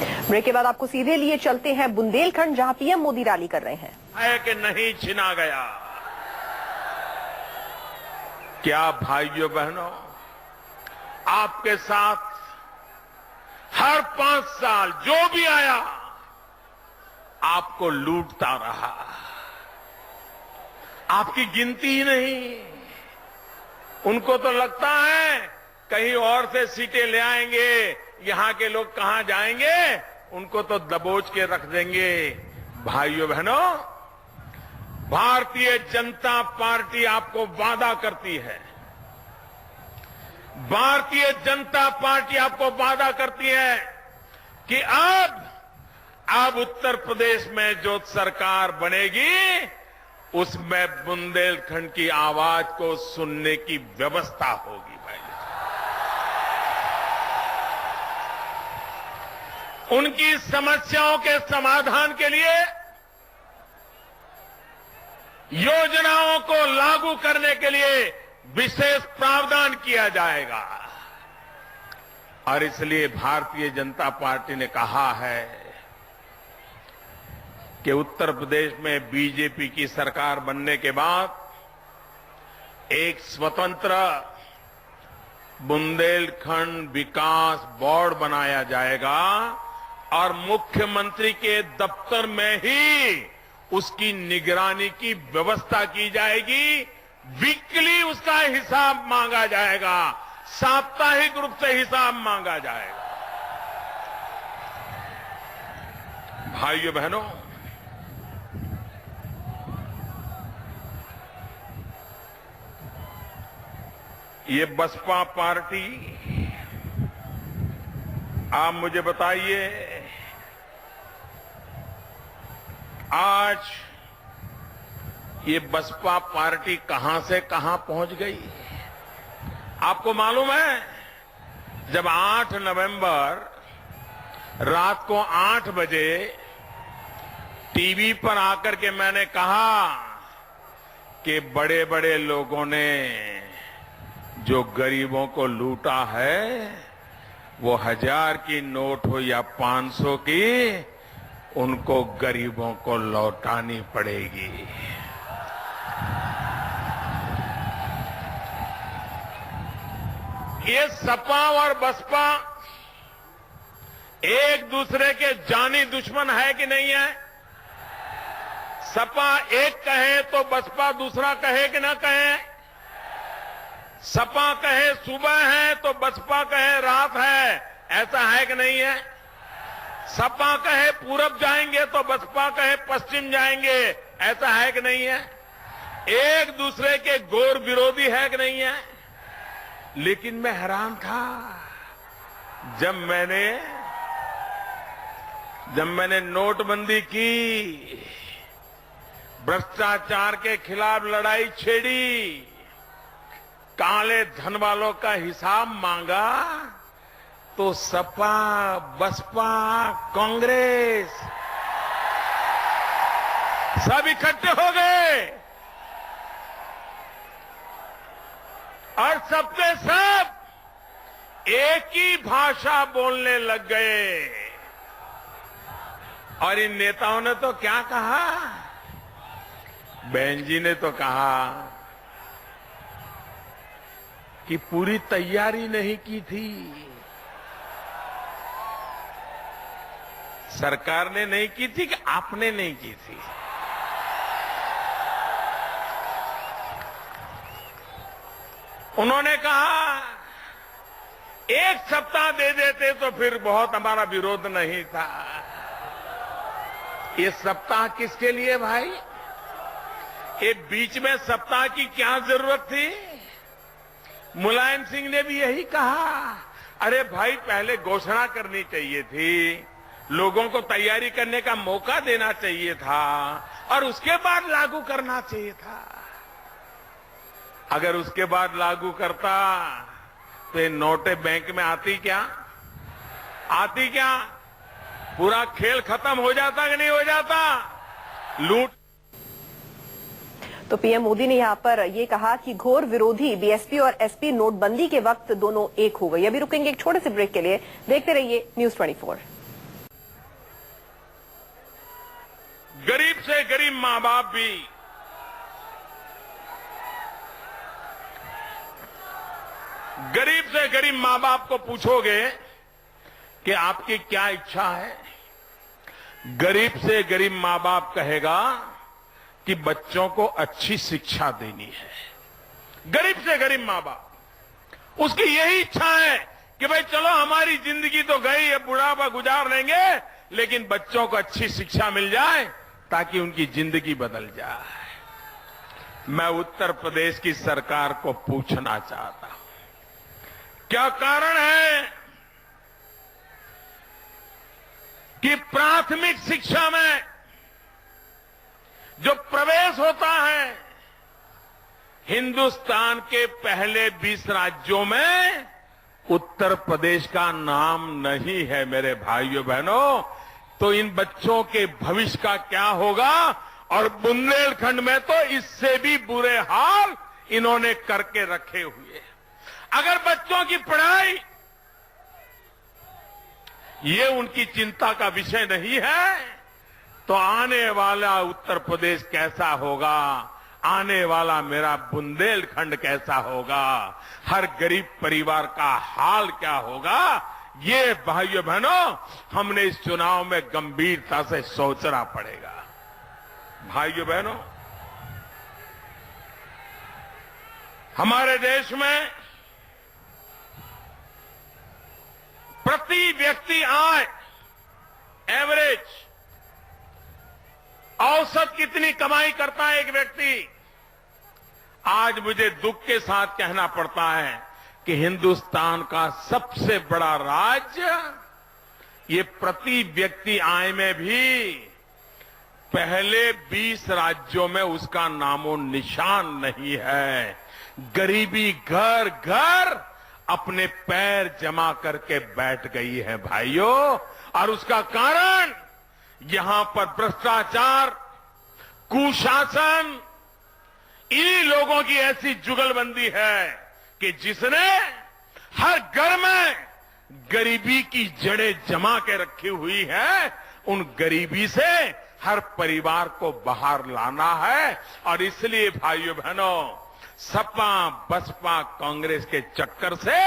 Break के बाद आपको सीधे लिए चलते हैं बुंदेलखंड, जहां पीएम मोदी रैली कर रहे हैं। है कि नहीं छिना गया। क्या भाइयों बहनों, आपके साथ हर 5 साल जो भी आया आपको लूटता रहा, आपकी गिनती ही नहीं। उनको तो लगता है कहीं और से सीटें ले आएंगे, यहां के लोग कहां जाएंगे, उनको तो दबोच के रख देंगे। भाइयों बहनों, भारतीय जनता पार्टी आपको वादा करती है, भारतीय जनता पार्टी आपको वादा करती है कि अब उत्तर प्रदेश में जो सरकार बनेगी उसमें बुंदेलखंड की आवाज को सुनने की व्यवस्था होगी। भाई, उनकी समस्याओं के समाधान के लिए योजनाओं को लागू करने के लिए विशेष प्रावधान किया जाएगा। और इसलिए भारतीय जनता पार्टी ने कहा है कि उत्तर प्रदेश में बीजेपी की सरकार बनने के बाद एक स्वतंत्र बुंदेलखंड विकास बोर्ड बनाया जाएगा और मुख्यमंत्री के दफ्तर में ही उसकी निगरानी की व्यवस्था की जाएगी। वीकली उसका हिसाब मांगा जाएगा, साप्ताहिक रूप से हिसाब मांगा जाएगा। भाइयों बहनों, ये बसपा पार्टी, आप मुझे बताइए, आज ये बसपा पार्टी कहां से कहां पहुंच गई। आपको मालूम है, जब 8 नवंबर रात को 8 बजे टीवी पर आकर के मैंने कहा कि बड़े बड़े लोगों ने जो गरीबों को लूटा है, वो 1000 की नोट हो या 500 की, उनको गरीबों को लौटानी पड़ेगी। ये सपा और बसपा एक दूसरे के जानी दुश्मन है कि नहीं है? सपा एक कहे तो बसपा दूसरा कहे कि ना कहे? सपा कहे सुबह है तो बसपा कहे रात है, ऐसा है कि नहीं है? सपा कहे पूरब जाएंगे तो बसपा कहे पश्चिम जाएंगे, ऐसा है कि नहीं है? एक दूसरे के घोर विरोधी है कि नहीं है? लेकिन मैं हैरान था जब मैंने नोटबंदी की, भ्रष्टाचार के खिलाफ लड़ाई छेड़ी, काले धन वालों का हिसाब मांगा, तो सपा, बसपा, कांग्रेस सब इकट्ठे हो गए और सबके सब एक ही भाषा बोलने लग गए। और इन नेताओं ने तो क्या कहा? बहन जी ने तो कहा कि पूरी तैयारी नहीं की थी, सरकार ने नहीं की थी कि आपने नहीं की थी। उन्होंने कहा 1 सप्ताह दे देते तो फिर बहुत हमारा विरोध नहीं था। ये सप्ताह किसके लिए भाई? ये बीच में सप्ताह की क्या जरूरत थी? मुलायम सिंह ने भी यही कहा, अरे भाई पहले घोषणा करनी चाहिए थी, लोगों को तैयारी करने का मौका देना चाहिए था और उसके बाद लागू करना चाहिए था। अगर उसके बाद लागू करता तो ये नोटें बैंक में आती क्या? पूरा खेल खत्म हो जाता कि नहीं हो जाता? लूट। तो पीएम मोदी ने यहां पर यह कहा कि घोर विरोधी बीएसपी और एसपी नोटबंदी के वक्त दोनों एक हो गई। अभी रुकेंगे एक छोटे से ब्रेक के लिए, देखते रहिए न्यूज़ 24। गरीब से गरीब मां बाप भी गरीब से गरीब मां बाप को पूछोगे कि आपकी क्या इच्छा है, गरीब से गरीब मां बाप कहेगा कि बच्चों को अच्छी शिक्षा देनी है। गरीब से गरीब मां बाप उसकी यही इच्छा है कि भाई चलो हमारी जिंदगी तो गई है, बुढ़ापा गुजार लेंगे, लेकिन बच्चों को अच्छी शिक्षा मिल जाए ताकि उनकी जिंदगी बदल जाए। मैं उत्तर प्रदेश की सरकार को पूछना चाहता हूं, क्या कारण है कि प्राथमिक शिक्षा में जो प्रवेश होता है हिंदुस्तान के पहले 20 राज्यों में उत्तर प्रदेश का नाम नहीं है। मेरे भाइयों बहनों, तो इन बच्चों के भविष्य का क्या होगा? और बुंदेलखंड में तो इससे भी बुरे हाल इन्होंने करके रखे हुए। अगर बच्चों की पढ़ाई ये उनकी चिंता का विषय नहीं है तो आने वाला उत्तर प्रदेश कैसा होगा, आने वाला मेरा बुंदेलखंड कैसा होगा, हर गरीब परिवार का हाल क्या होगा, ये भाइयों बहनों हमने इस चुनाव में गंभीरता से सोचना पड़ेगा। भाइयों बहनों, हमारे देश में प्रति व्यक्ति आय एवरेज औसत कितनी कमाई करता है एक व्यक्ति? आज मुझे दुख के साथ कहना पड़ता है कि हिंदुस्तान का सबसे बड़ा राज्य ये प्रति व्यक्ति आय में भी पहले 20 राज्यों में उसका नामो निशान नहीं है। गरीबी घर घर अपने पैर जमा करके बैठ गई है भाइयों, और उसका कारण यहां पर भ्रष्टाचार, कुशासन, इन लोगों की ऐसी जुगलबंदी है कि जिसने हर घर में गरीबी की जड़ें जमा के रखी हुई है। उन गरीबी से हर परिवार को बाहर लाना है, और इसलिए भाइयों बहनों सपा बसपा कांग्रेस के चक्कर से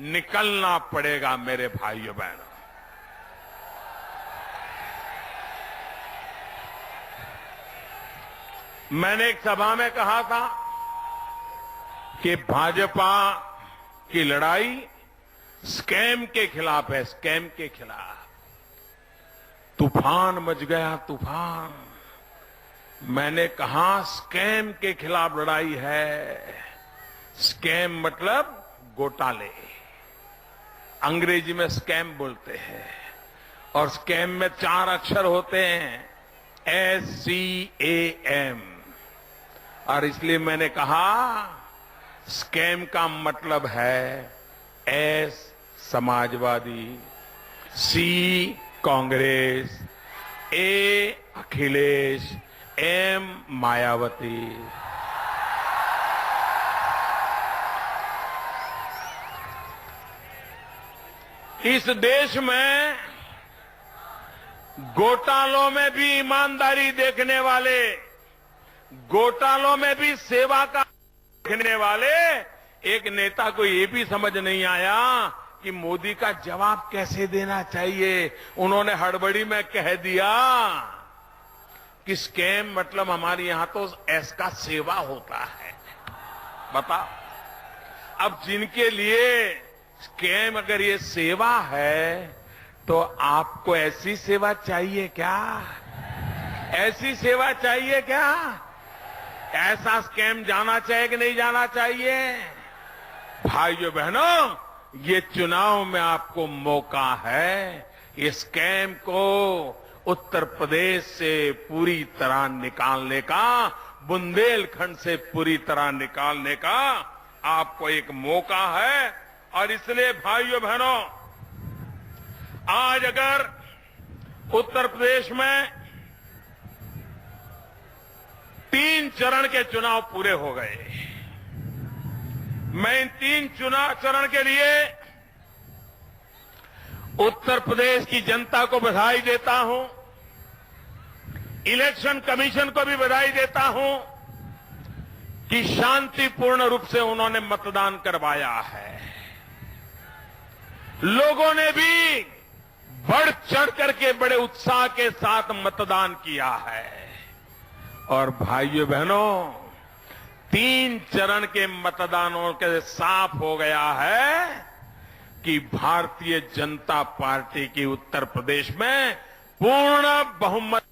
निकलना पड़ेगा। मेरे भाइयों बहनों, मैंने एक सभा में कहा था कि भाजपा की लड़ाई स्कैम के खिलाफ है, स्कैम के खिलाफ। तूफान मच गया, तूफान। मैंने कहा स्कैम के खिलाफ लड़ाई है। स्कैम मतलब घोटाले, अंग्रेजी में स्कैम बोलते हैं, और स्कैम में 4 अक्षर होते हैं, SCAM। और इसलिए मैंने कहा स्कैम का मतलब है S Samajwadi, C Congress, A Akhilesh, M Mayawati. इस देश में घोटालों में भी ईमानदारी देखने वाले, घोटालों में भी सेवा का देखने वाले एक नेता को ये भी समझ नहीं आया कि मोदी का जवाब कैसे देना चाहिए। उन्होंने हड़बड़ी में कह दिया कि स्कैम मतलब हमारे यहां तो एस का सेवा होता है। बताओ, अब जिनके लिए स्कैम अगर ये सेवा है तो आपको ऐसी सेवा चाहिए क्या? ऐसी सेवा चाहिए क्या? ऐसा स्कैम जाना चाहिए कि नहीं जाना चाहिए? भाइयों बहनों, ये चुनाव में आपको मौका है ये स्कैम को उत्तर प्रदेश से पूरी तरह निकालने का, बुंदेलखंड से पूरी तरह निकालने का आपको एक मौका है। और इसलिए भाइयों बहनों, आज अगर उत्तर प्रदेश में 3 चरण के चुनाव पूरे हो गए, मैं इन 3 चुनाव चरण के लिए उत्तर प्रदेश की जनता को बधाई देता हूं। इलेक्शन कमीशन को भी बधाई देता हूं कि शांतिपूर्ण रूप से उन्होंने मतदान करवाया है। लोगों ने भी बढ़ चढ़ करके बड़े उत्साह के साथ मतदान किया है। और भाइयों बहनों, 3 चरण के मतदानों के साफ हो गया है कि भारतीय जनता पार्टी की उत्तर प्रदेश में पूर्ण बहुमत।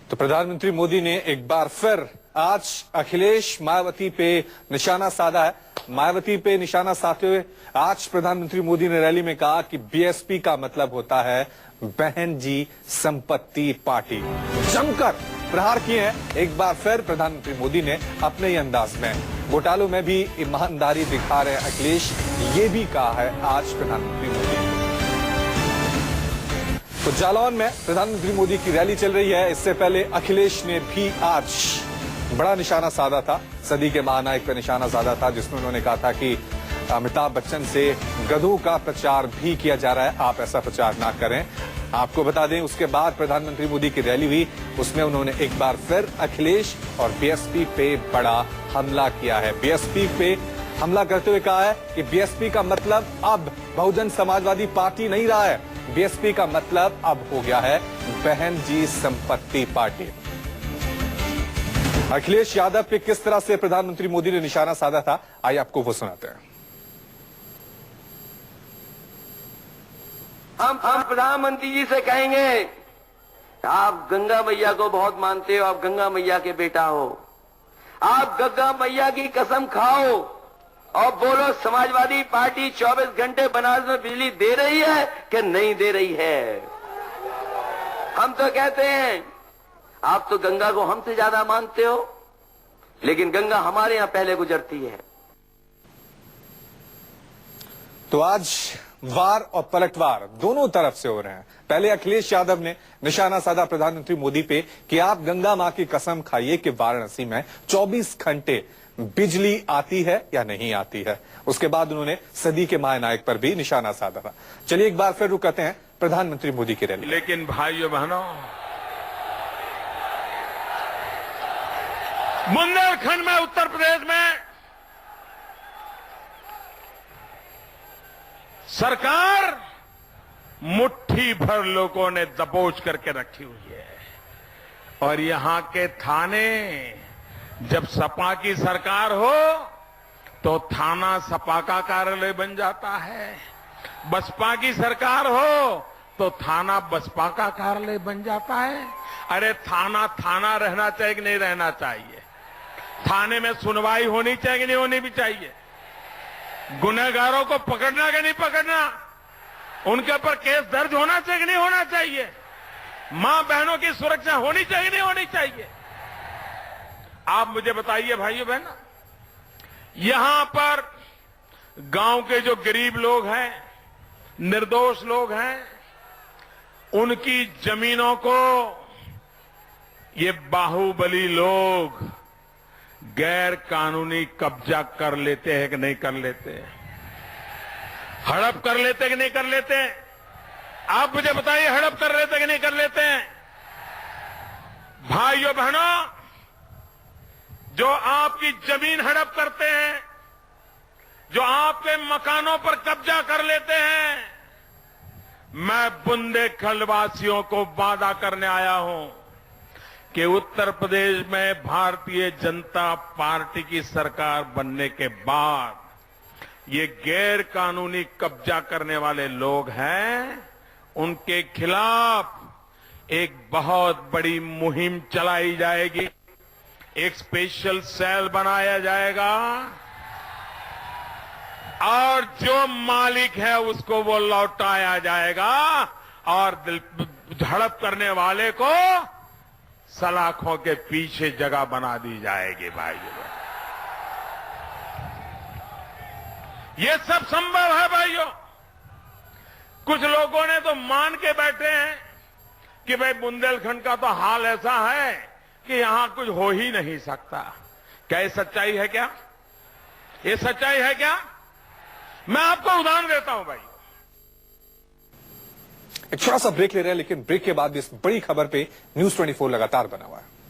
तो प्रधानमंत्री मोदी ने एक बार फिर आज अखिलेश मायावती पे निशाना साधा है। मायावती पे निशाना साधते हुए आज प्रधानमंत्री मोदी ने रैली में कहा कि बीएसपी का मतलब होता है बहन जी संपत्ति पार्टी। जमकर प्रहार किए हैं एक बार फिर प्रधानमंत्री मोदी ने अपने ही अंदाज में। घोटालों में भी ईमानदारी दिखा रहे अखिलेश, ये भी कहा है आज प्रधानमंत्री मोदी ने। तो जालौन में प्रधानमंत्री मोदी की रैली चल रही है। इससे पहले अखिलेश ने भी आज बड़ा निशाना साधा था, सदी के महानायक पर निशाना साधा था, जिसमें उन्होंने कहा था कि अमिताभ बच्चन से गधों का प्रचार भी किया जा रहा है, आप ऐसा प्रचार ना करें। आपको बता दें उसके बाद प्रधानमंत्री मोदी की रैली हुई, उसमें उन्होंने एक बार फिर अखिलेश और बीएसपी पे बड़ा हमला किया है। बीएसपी पे हमला करते हुए कहा है कि बीएसपी का मतलब अब बहुजन समाजवादी पार्टी नहीं रहा है, बीएसपी का मतलब अब हो गया है बहन जी संपत्ति पार्टी। अखिलेश यादव पे किस तरह से प्रधानमंत्री मोदी ने निशाना साधा था, आइए आपको वो सुनाते हैं। हम प्रधानमंत्री जी से कहेंगे, आप गंगा मैया को बहुत मानते हो, आप गंगा मैया के बेटा हो, आप गंगा मैया की कसम खाओ और बोलो समाजवादी पार्टी 24 घंटे बनारस में बिजली दे रही है कि नहीं दे रही है। हम तो कहते हैं आप तो गंगा को हमसे ज्यादा मानते हो, लेकिन गंगा हमारे यहां पहले गुजरती है। तो आज वार और पलटवार दोनों तरफ से हो रहे हैं। पहले अखिलेश यादव ने निशाना साधा प्रधानमंत्री मोदी पे कि आप गंगा मां की कसम खाइए कि वाराणसी में 24 घंटे बिजली आती है या नहीं आती है। उसके बाद उन्होंने सदी के महानायक पर भी निशाना साधा था। चलिए एक बार फिर रुक करते हैं प्रधानमंत्री मोदी की रैली। लेकिन भाइयों बहनों, बुंदेलखंड में, उत्तर प्रदेश में सरकार मुट्ठी भर लोगों ने दबोच करके रखी हुई है। और यहां के थाने, जब सपा की सरकार हो तो थाना सपा का कार्यालय बन जाता है, बसपा की सरकार हो तो थाना बसपा का कार्यालय बन जाता है। अरे थाना थाना रहना चाहिए कि नहीं रहना चाहिए? थाने में सुनवाई होनी चाहिए कि नहीं होनी भी चाहिए? गुनहगारों को पकड़ना कि नहीं पकड़ना? उनके ऊपर केस दर्ज होना चाहिए कि नहीं होना चाहिए? मां बहनों की सुरक्षा होनी चाहिए कि नहीं होनी चाहिए? आप मुझे बताइए भाइयों बहनों, यहां पर गांव के जो गरीब लोग हैं, निर्दोष लोग हैं, उनकी जमीनों को ये बाहुबली लोग गैर कानूनी कब्जा कर लेते हैं कि नहीं कर लेते? हड़प कर लेते हैं कि नहीं कर लेते? आप मुझे बताइए, हड़प कर लेते हैं कि नहीं कर लेते? भाइयों बहनों, जो आपकी जमीन हड़प करते हैं, जो आपके मकानों पर कब्जा कर लेते हैं, मैं बुंदेलखंड वासियों को वादा करने आया हूं कि उत्तर प्रदेश में भारतीय जनता पार्टी की सरकार बनने के बाद ये गैर कानूनी कब्जा करने वाले लोग हैं, उनके खिलाफ एक बहुत बड़ी मुहिम चलाई जाएगी। एक स्पेशल सेल बनाया जाएगा और जो मालिक है उसको वो लौटाया जाएगा और हड़प करने वाले को सलाखों के पीछे जगह बना दी जाएगी। भाइयों, ये सब संभव है भाइयों। कुछ लोगों ने तो मान के बैठे हैं कि भाई बुंदेलखंड का तो हाल ऐसा है कि यहां कुछ हो ही नहीं सकता। क्या ये सच्चाई है? क्या ये सच्चाई है? क्या मैं आपको उदाहरण देता हूं भाई। एक छोटा सा ब्रेक ले रहे हैं, लेकिन ब्रेक के बाद भी इस बड़ी खबर पे न्यूज़ 24 लगातार बना हुआ है।